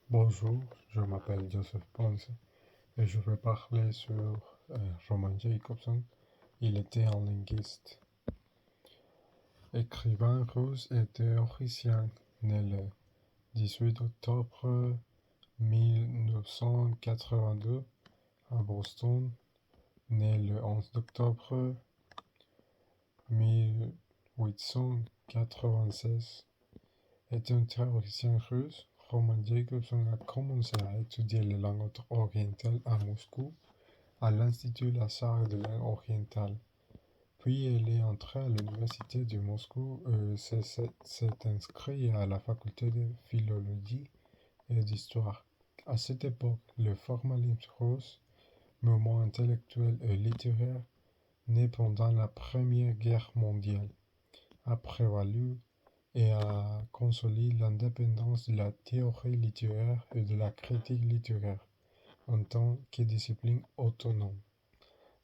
Bonjour, je m'appelle Joseph Ponce et je vais parler sur Roman Jacobson. Il était un linguiste, écrivain russe et théoricien, né le 18 octobre 1982 à Boston, né le 11 octobre 1896. Est un théoricien russe. Roman Jacobson a commencé à étudier les langues orientales à Moscou, à l'Institut Lassar de langue orientale. Puis elle est entrée à l'université de Moscou et s'est inscrite à la faculté de philologie et d'histoire. À cette époque, le formalisme russe, mouvement intellectuel et littéraire, né pendant la Première Guerre mondiale, a prévalu et a consolidé l'indépendance de la théorie littéraire et de la critique littéraire en tant que discipline autonome.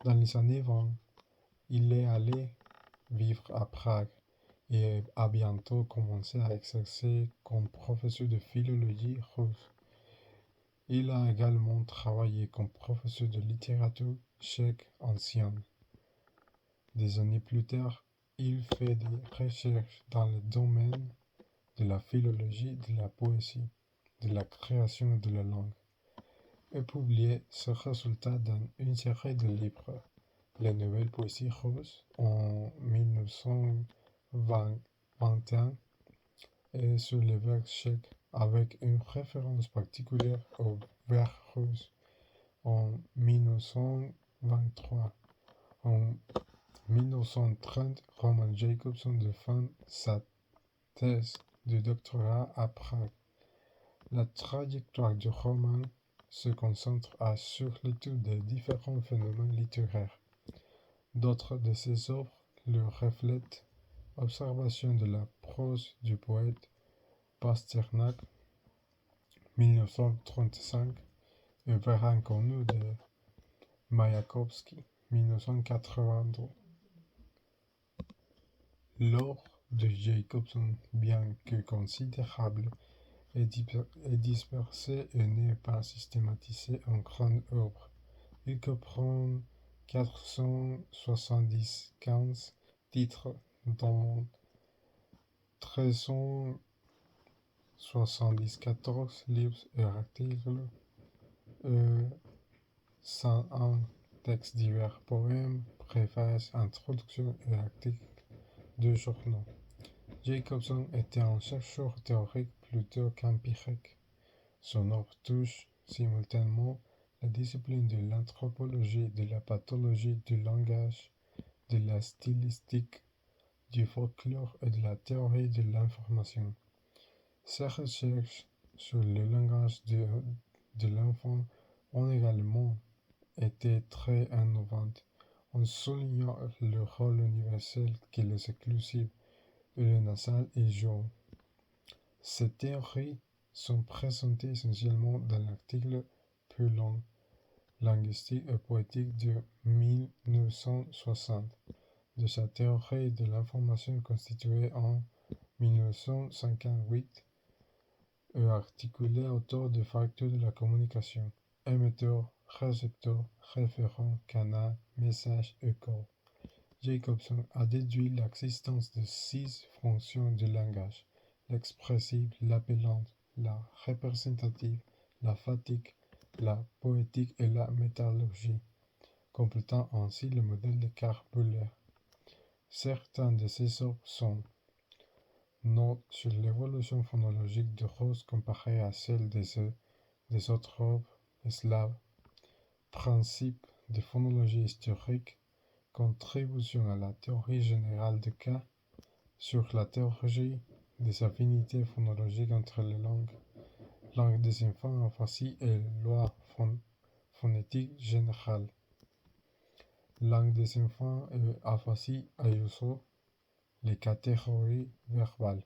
Dans les années 20, il est allé vivre à Prague et a bientôt commencé à exercer comme professeur de philologie russe. Il a également travaillé comme professeur de littérature tchèque ancienne. Des années plus tard, il fait des recherches dans le domaine de la philologie, de la poésie, de la création de la langue, et publié ce résultat dans une série de livres, les nouvelles poésies russes en 1921 et sur les vers tchèques, avec une référence particulière aux vers russes en 1923. En 1930, Roman Jacobson défend sa thèse de doctorat à Prague. La trajectoire de Roman se concentre sur l'étude des différents phénomènes littéraires. D'autres de ses œuvres le reflètent: Observation de la prose du poète Pasternak, 1935, et Vers inconnu de Mayakovsky, 1982. L'œuvre de Jacobson, bien que considérable, est dispersée et n'est pas systématisée en grandes œuvres. Il comprend 475 titres, dont 1374 livres et articles, 101 textes divers, poèmes, préfaces, introductions et articles de journaux. Jacobson était un chercheur théorique plutôt qu'empirique. Son œuvre touche simultanément la discipline de l'anthropologie, de la pathologie du langage, de la stylistique, du folklore et de la théorie de l'information. Ses recherches sur le langage de l'enfant ont également été très innovantes, en soulignant le rôle universel que les exclusifs et le nasal y jouent. Ces théories sont présentées essentiellement dans l'article plus long, Linguistique et poétique de 1960, de sa théorie de l'information constituée en 1958 et articulée autour des facteurs de la communication: émetteur, récepteur, référent, canal, message et corps. Jacobson a déduit l'existence de 6 fonctions du langage: l'expressive, l'appellante, la représentative, la fatigue, la poétique et la métallurgie, complétant ainsi le modèle de Carpulaire. Certains de ces œuvres sont: Notes sur l'évolution phonologique de rose comparée à celle des autres œuvres slaves, Principe de phonologie historique, Contribution à la théorie générale des cas, sur la théologie des affinités phonologiques entre les langue des enfants aphasie et loi phonétique générale, langue des enfants et aphasie Ayuso, les catégories verbales.